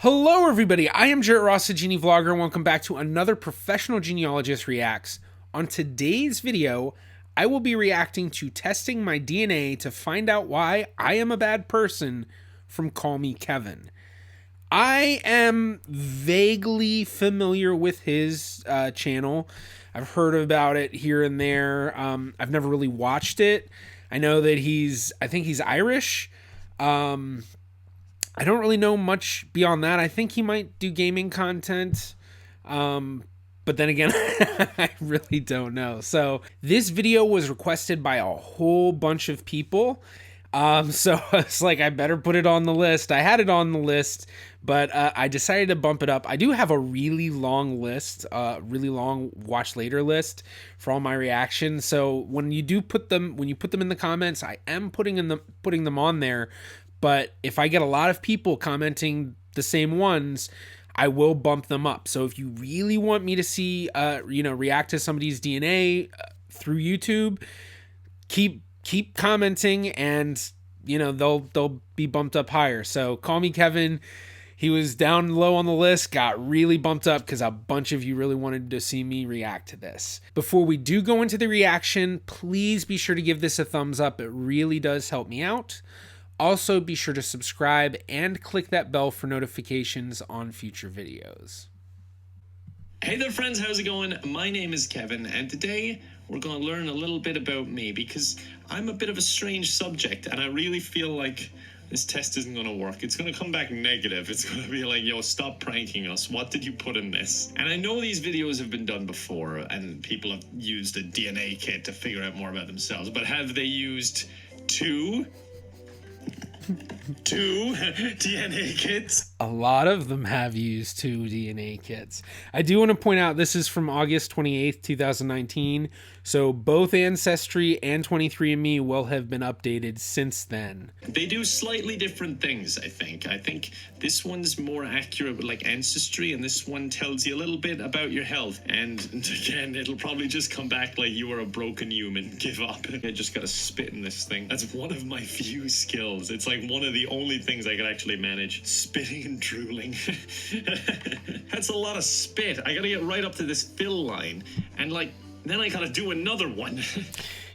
Hello everybody, I am Jarrett Ross, the Genie Vlogger, and welcome back to another Professional Genealogist Reacts. On today's video, I will be reacting to testing my DNA to find out why I am a bad person from Call Me Kevin. I am vaguely familiar with his channel. I've heard about it here and there. I've never really watched it. I know that I think he's Irish. I don't really know much beyond that. I think he might do gaming content. But then again, I really don't know. So this video was requested by a whole bunch of people. So it's like, I better put it on the list. I had it on the list, but I decided to bump it up. I do have a really long list, really long watch later list for all my reactions. So when you put them in the comments, I am putting them on there. But if I get a lot of people commenting the same ones, I will bump them up. So if you really want me to see, react to somebody's DNA through YouTube, keep commenting, and they'll be bumped up higher. So Call Me Kevin, he was down low on the list, got really bumped up because a bunch of you really wanted to see me react to this. Before we do go into the reaction, please be sure to give this a thumbs up. It really does help me out. Also, be sure to subscribe and click that bell for notifications on future videos. Hey there friends, how's it going? My name is Kevin, and today we're going to learn a little bit about me because I'm a bit of a strange subject, and I really feel like this test isn't going to work. It's going to come back negative. It's going to be like, yo, stop pranking us. What did you put in this? And I know these videos have been done before, and people have used a DNA kit to figure out more about themselves, but have they used two DNA kits? A lot of them have used 2 DNA kits. I do want to point out this is from August 28th, 2019. So both Ancestry and 23andMe will have been updated since then. They do slightly different things, I think. I think this one's more accurate with like Ancestry, and this one tells you a little bit about your health. And again, it'll probably just come back like you were a broken human. Give up. I just gotta spit in this thing. That's one of my few skills. It's like one of the only things I could actually manage. Spitting and drooling. That's a lot of spit. I gotta get right up to this fill line, and then I gotta do another one.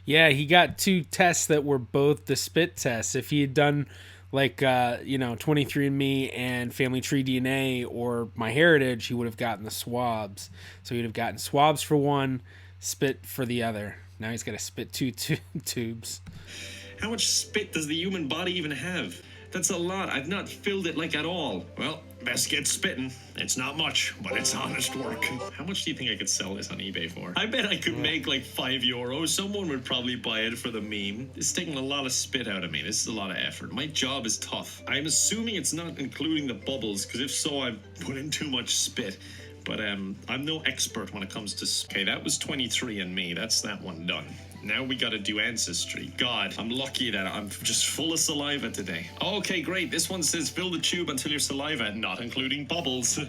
Yeah, he got 2 tests that were both the spit tests. If he had done 23andMe and Family Tree DNA or MyHeritage, he would have gotten the swabs. So he'd have gotten swabs for one, spit for the other. Now he's got to spit 2 tubes. How much spit does the human body even have? That's a lot. I've not filled it at all. Well, best get spitting. It's not much, but it's honest work. How much do you think I could sell this on eBay for? I bet I could make like €5. Someone would probably buy it for the meme. It's taking a lot of spit out of me. This is a lot of effort. My job is tough. I'm assuming it's not including the bubbles, because if so, I've put in too much spit. But I'm no expert when it comes to... Okay, that was 23andMe. That's that one done. Now we gotta do Ancestry. God, I'm lucky that I'm just full of saliva today. Okay, great. This one says fill the tube until your saliva, not including bubbles.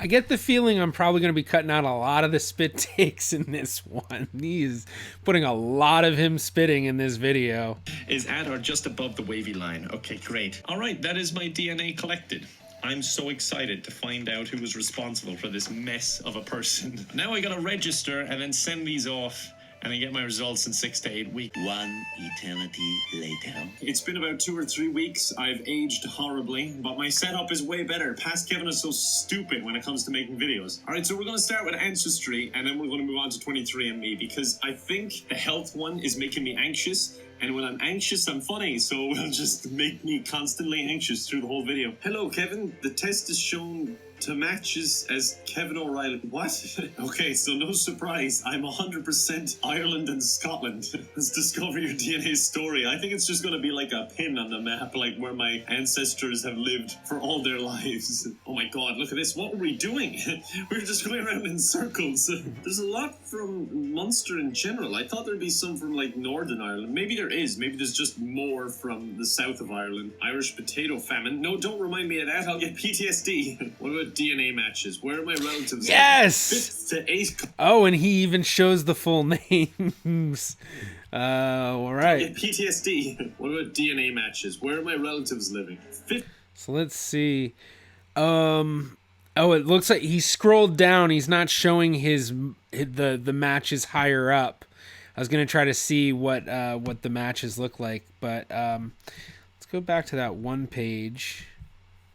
I get the feeling I'm probably going to be cutting out a lot of the spit takes in this one. He's putting a lot of him spitting in this video. Is at or just above the wavy line. Okay, great. All right, that is my DNA collected. I'm so excited to find out who was responsible for this mess of a person. Now I gotta register and then send these off, and I get my results in 6 to 8 weeks. One eternity later. It's been about 2 or 3 weeks. I've aged horribly, but my setup is way better. Past Kevin is so stupid when it comes to making videos. All right, so we're going to start with Ancestry, and then we're going to move on to 23andMe, because I think the health one is making me anxious. And when I'm anxious, I'm funny, so it'll just make me constantly anxious through the whole video. Hello, Kevin. The test is shown to matches as Kevin O'Reilly. What? Okay, so no surprise. I'm 100% Ireland and Scotland. Let's discover your DNA story. I think it's just going to be like a pin on the map, like where my ancestors have lived for all their lives. Oh my god, look at this. What were we doing? We were just going around in circles. There's a lot from Munster in general. I thought there'd be some from like Northern Ireland. Maybe there is. Maybe there's just more from the south of Ireland. Irish potato famine. No, don't remind me of that. I'll get PTSD. What about DNA matches? Where are my relatives? Yes! 5th to 8th. Oh, and he even shows the full names. All right. PTSD. What about DNA matches? Where are my relatives living? 5th. So let's see. Oh, it looks like he scrolled down. He's not showing the matches higher up. I was gonna try to see what the matches look like, but let's go back to that one page.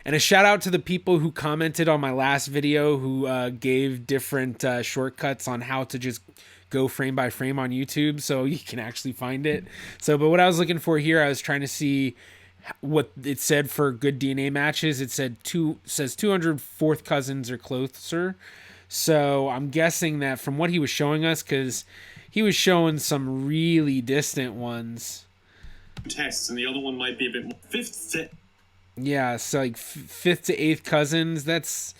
And a shout out to the people who commented on my last video who gave different shortcuts on how to just go frame by frame on YouTube, so you can actually find it. So, but what I was looking for here, I was trying to see what it said for good DNA matches. It says 200 fourth cousins or closer. So I'm guessing that from what he was showing us, because he was showing some really distant ones. Tests, and the other one might be a bit more. Yeah, so like fifth to eighth cousins. That's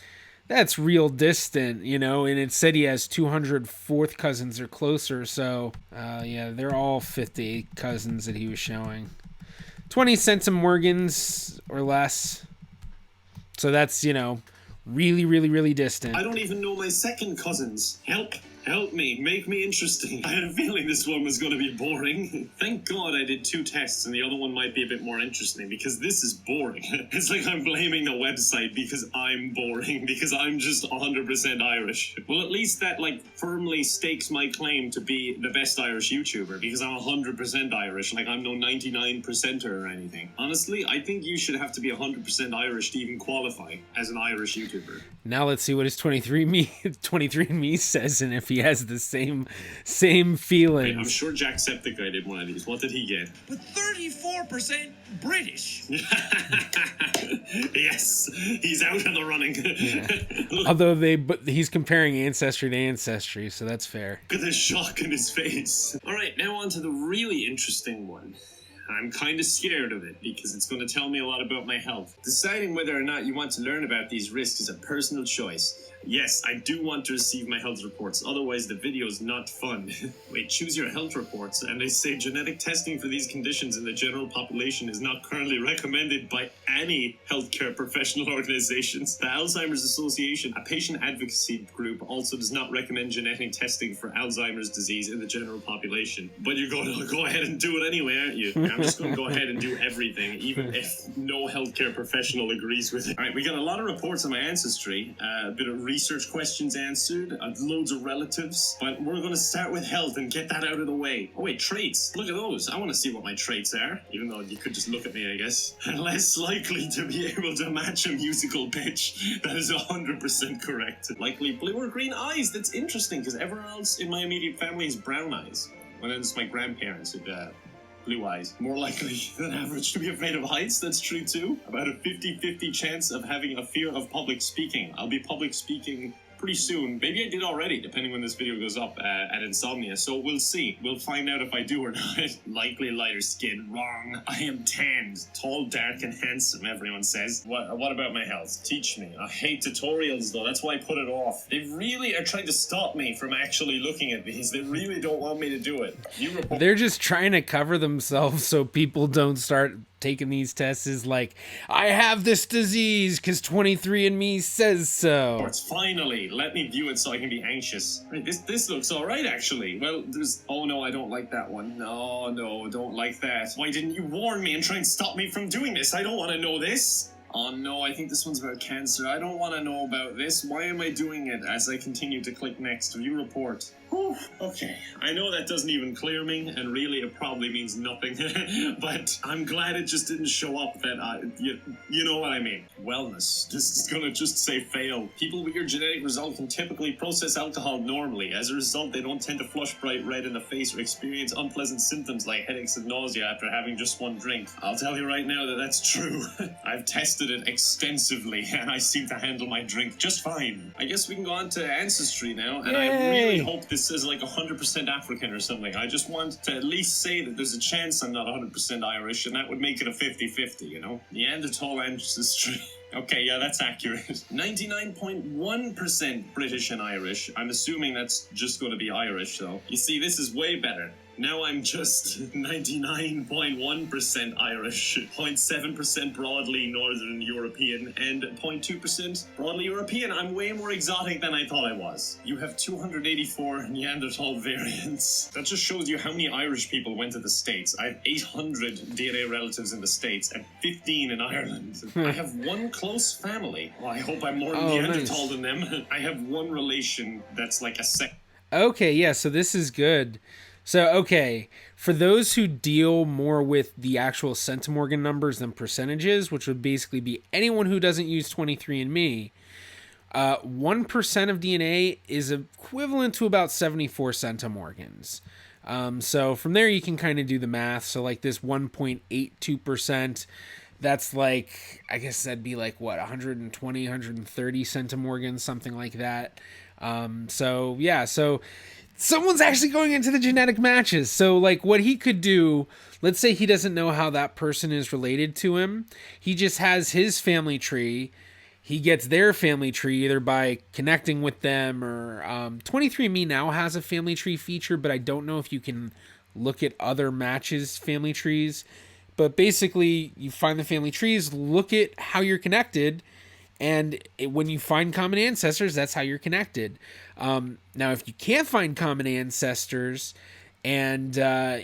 real distant, you know. And it said he has 200 fourth cousins or closer. So yeah, they're all fifth to eighth cousins that he was showing. 20 centimorgans or less. So that's, you know, really, really, really distant. I don't even know my second cousins. Help me. Make me interesting. I had a feeling this one was going to be boring. Thank God I did 2 tests and the other one might be a bit more interesting because this is boring. It's like I'm blaming the website because I'm boring, because I'm just 100% Irish. Well, at least that, like, firmly stakes my claim to be the best Irish YouTuber because I'm 100% Irish. Like, I'm no 99%er or anything. Honestly, I think you should have to be 100% Irish to even qualify as an Irish YouTuber. Now let's see what his 23andMe says and if he has the same feelings. I'm sure Jacksepticeye did one of these. What did he get? But 34% British. Yes, he's out of the running. Although he's comparing ancestry to ancestry, so that's fair. Look at the shock in his face. All right, now on to the really interesting one. I'm kind of scared of it because it's going to tell me a lot about my health. Deciding whether or not you want to learn about these risks is a personal choice. Yes, I do want to receive my health reports, otherwise the video is not fun. Wait, choose your health reports, and they say genetic testing for these conditions in the general population is not currently recommended by any healthcare professional organizations. The Alzheimer's Association, a patient advocacy group, also does not recommend genetic testing for Alzheimer's disease in the general population. But you're going to go ahead and do it anyway, aren't you? I'm just going to go ahead and do everything, even if no healthcare professional agrees with it. All right, we got a lot of reports on my ancestry, a bit of research questions answered, loads of relatives, but we're going to start with health and get that out of the way. Oh wait, traits. Look at those. I want to see what my traits are, even though you could just look at me, I guess. Less likely to be able to match a musical pitch. That is 100% correct. Likely blue or green eyes. That's interesting, because everyone else in my immediate family has brown eyes. Well, then it's my grandparents who blue eyes. More likely than average to be afraid of heights, that's true too. About a 50-50 chance of having a fear of public speaking. I'll be public speaking pretty soon. Maybe I did already, depending when this video goes up at Insomnia. So we'll see. We'll find out if I do or not. Likely lighter skin. Wrong. I am tanned. Tall, dark, and handsome, everyone says. What about my health? Teach me. I hate tutorials, though. That's why I put it off. They really are trying to stop me from actually looking at these. They really don't want me to do it. They're just trying to cover themselves so people don't start taking these tests is like, I have this disease because 23andMe says so. It's finally, let me view it so I can be anxious. Right, this looks alright actually. Well, oh no, I don't like that one. No, don't like that. Why didn't you warn me and try and stop me from doing this? I don't want to know this. Oh no, I think this one's about cancer. I don't want to know about this. Why am I doing it? As I continue to click next, view report. Whew. Okay, I know that doesn't even clear me, and really it probably means nothing, but I'm glad it just didn't show up that, you know what I mean. Wellness. This is gonna just say fail. People with your genetic result can typically process alcohol normally. As a result, they don't tend to flush bright red in the face or experience unpleasant symptoms like headaches and nausea after having just one drink. I'll tell you right now that that's true. I've tested it extensively, and I seem to handle my drink just fine. I guess we can go on to ancestry now, and Yay. I really hope this is like 100% African or something. I just want to at least say that there's a chance I'm not 100% Irish, and that would make it a 50-50, you know? Neanderthal ancestry. Okay, yeah, that's accurate. 99.1% British and Irish. I'm assuming that's just going to be Irish, though. You see, this is way better. Now I'm just 99.1% Irish, 0.7% broadly Northern European, and 0.2% broadly European. I'm way more exotic than I thought I was. You have 284 Neanderthal variants. That just shows you how many Irish people went to the States. I have 800 DNA relatives in the States and 15 in Ireland. I have one close family. Well, I hope I'm more Neanderthal than them. I have one relation that's like a sect. Okay, yeah, so this is good. So, okay, for those who deal more with the actual centimorgan numbers than percentages, which would basically be anyone who doesn't use 23andMe, 1% of DNA is equivalent to about 74 centimorgans. So from there you can kind of do the math. So like this 1.82%, that's like, I guess that'd be like what, 120, 130 centimorgans, something like that. So yeah, so someone's actually going into the genetic matches. So like what he could do, let's say he doesn't know how that person is related to him. He just has his family tree. He gets their family tree either by connecting with them or 23andMe now has a family tree feature, but I don't know if you can look at other matches' family trees. But basically you find the family trees, look at how you're connected, and when you find common ancestors, that's how you're connected. Now, if you can't find common ancestors and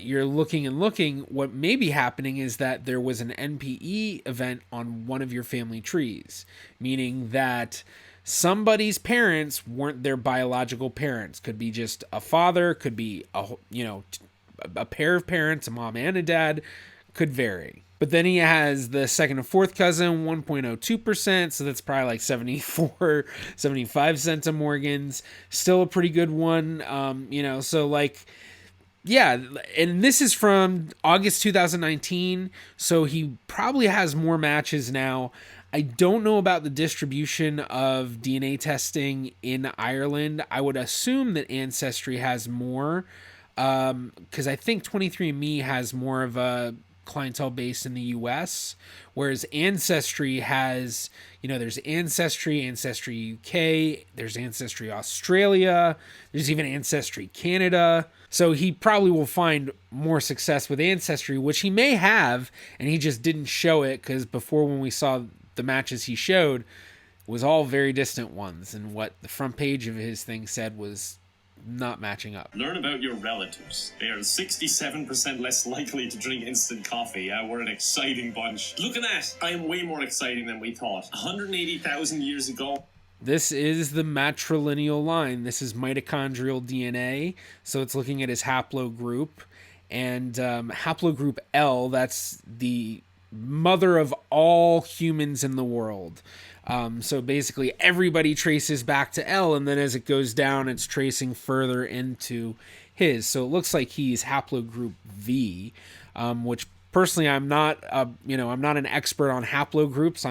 you're looking and looking, what may be happening is that there was an NPE event on one of your family trees, meaning that somebody's parents weren't their biological parents. Could be just a father, could be a pair of parents, a mom and a dad, could vary. But then he has the second and fourth cousin, 1.02%. So that's probably like 74, 75 centimorgans. Still a pretty good one. So like, yeah. And this is from August 2019. So he probably has more matches now. I don't know about the distribution of DNA testing in Ireland. I would assume that Ancestry has more. Because I think 23andMe has more of a clientele base in the US, whereas Ancestry has, there's Ancestry UK, there's Ancestry Australia, there's even Ancestry Canada. So he probably will find more success with Ancestry, which he may have, and he just didn't show it because before, when we saw the matches he showed, was all very distant ones, and what the front page of his thing said was not matching up. Learn about your relatives. They are 67% less likely to drink instant coffee. Yeah, we're an exciting bunch. Look at that. I am way more exciting than we thought. 180,000 years ago. This is the matrilineal line. This is mitochondrial DNA. So it's looking at his haplogroup. And haplogroup L, that's the mother of all humans in the world. So basically everybody traces back to L, and then as it goes down, it's tracing further into his. So it looks like he's haplogroup V, which personally I'm not, I'm not an expert on haplogroups.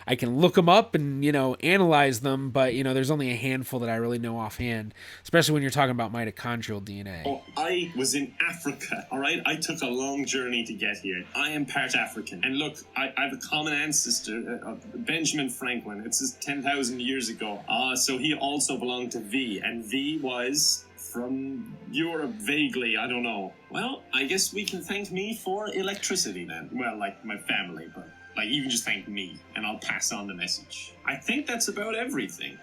I can look them up and, analyze them, but, there's only a handful that I really know offhand, especially when you're talking about mitochondrial DNA. Oh, I was in Africa, all right? I took a long journey to get here. I am part African. And look, I have a common ancestor, Benjamin Franklin. It's 10,000 years ago. So he also belonged to V, and V was from Europe, vaguely, I don't know. Well, I guess we can thank me for electricity then. Well, like my family, but you can just thank me, and I'll pass on the message. I think that's about everything.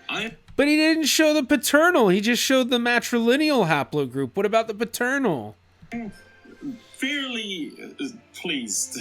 But he didn't show the paternal. He just showed the matrilineal haplogroup. What about the paternal? Fairly pleased.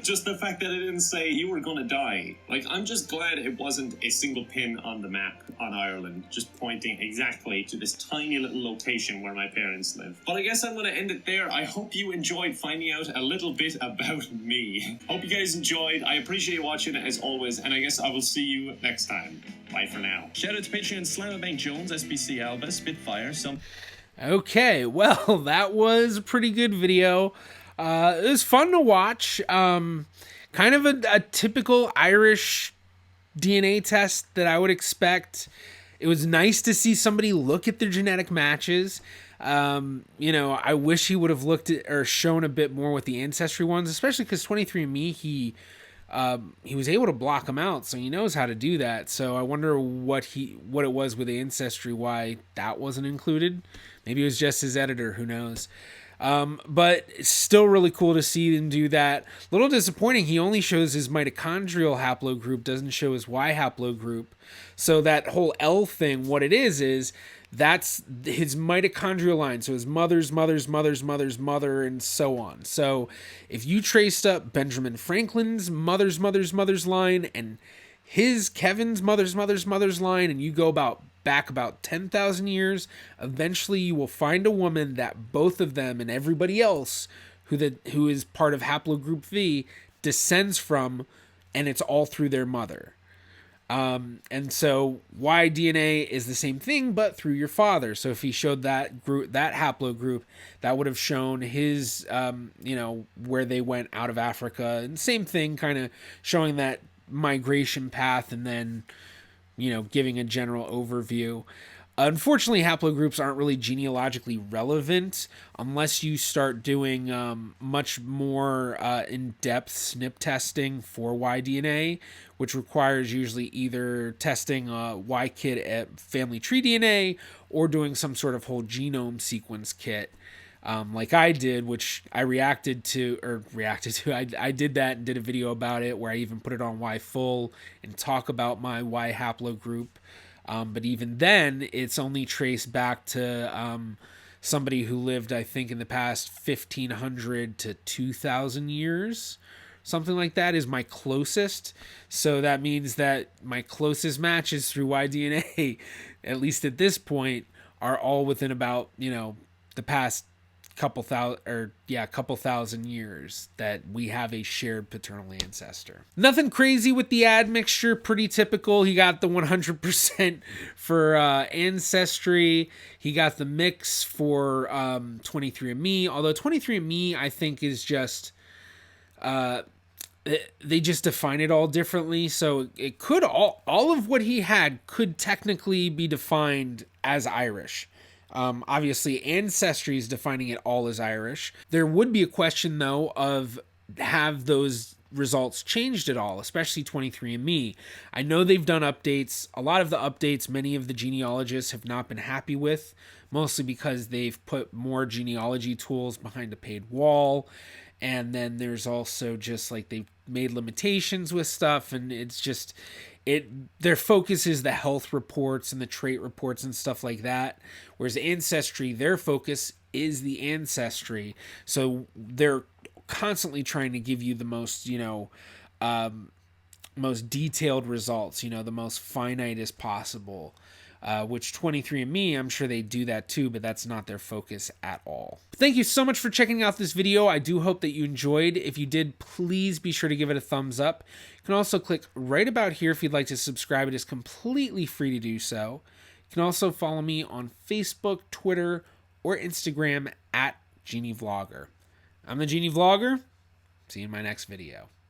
Just the fact that it didn't say you were gonna die. I'm just glad it wasn't a single pin on the map on Ireland, just pointing exactly to this tiny little location where my parents live. But I guess I'm gonna end it there. I hope you enjoyed finding out a little bit about me. Hope you guys enjoyed. I appreciate you watching as always, and I guess I will see you next time. Bye for now. Shout out to Patreon Slammerbank Jones, SBC Alba, Spitfire, Okay, well, that was a pretty good video. It was fun to watch. Kind of a typical Irish DNA test that I would expect. It was nice to see somebody look at their genetic matches. I wish he would have looked at or shown a bit more with the Ancestry ones, especially because 23andMe, he was able to block them out, so he knows how to do that. So I wonder what it was with Ancestry, why that wasn't included. Maybe it was just his editor, who knows. But it's still really cool to see him do that. A little disappointing, he only shows his mitochondrial haplogroup, doesn't show his Y haplogroup. So that whole L thing, what it is that's his mitochondrial line. So his mother's mother, and so on. So if you traced up Benjamin Franklin's mother's line and his Kevin's mother's line, and you go back about 10,000 years, eventually you will find a woman that both of them and everybody else who is part of haplogroup V descends from, and it's all through their mother. And so Y DNA is the same thing, but through your father. So if he showed that group, that haplogroup, that would have shown his, where they went out of Africa, and same thing, kind of showing that migration path, and then, giving a general overview. Unfortunately, haplogroups aren't really genealogically relevant unless you start doing much more in-depth SNP testing for Y DNA, which requires usually either testing Y-KIT at family tree DNA or doing some sort of whole genome sequence kit. Like I did, which I reacted to. I did that and did a video about it where I even put it on YFull and talk about my Y haplogroup. But even then, it's only traced back to somebody who lived, I think, in the past 1,500 to 2,000 years. Something like that is my closest. So that means that my closest matches through Y-DNA, at least at this point, are all within about, the past couple thousand years that we have a shared paternal ancestor. Nothing crazy with the admixture, pretty typical. He got the 100% for Ancestry. He got the mix for 23andMe, although 23andMe I think is just they just define it all differently, so it could all of what he had could technically be defined as Irish. Obviously, Ancestry is defining it all as Irish. There would be a question, though, of have those results changed at all, especially 23andMe. I know they've done updates. A lot of the updates, many of the genealogists have not been happy with, mostly because they've put more genealogy tools behind a paid wall. And then there's also just like they've made limitations with stuff, and it's just their focus is the health reports and the trait reports and stuff like that, whereas Ancestry, their focus is the ancestry. So they're constantly trying to give you the most most detailed results, the most finite as possible. Which 23andMe, I'm sure they do that too, but that's not their focus at all. Thank you so much for checking out this video. I do hope that you enjoyed. If you did, please be sure to give it a thumbs up. You can also click right about here if you'd like to subscribe. It is completely free to do so. You can also follow me on Facebook, Twitter, or Instagram at GenieVlogger. I'm the Genie Vlogger. See you in my next video.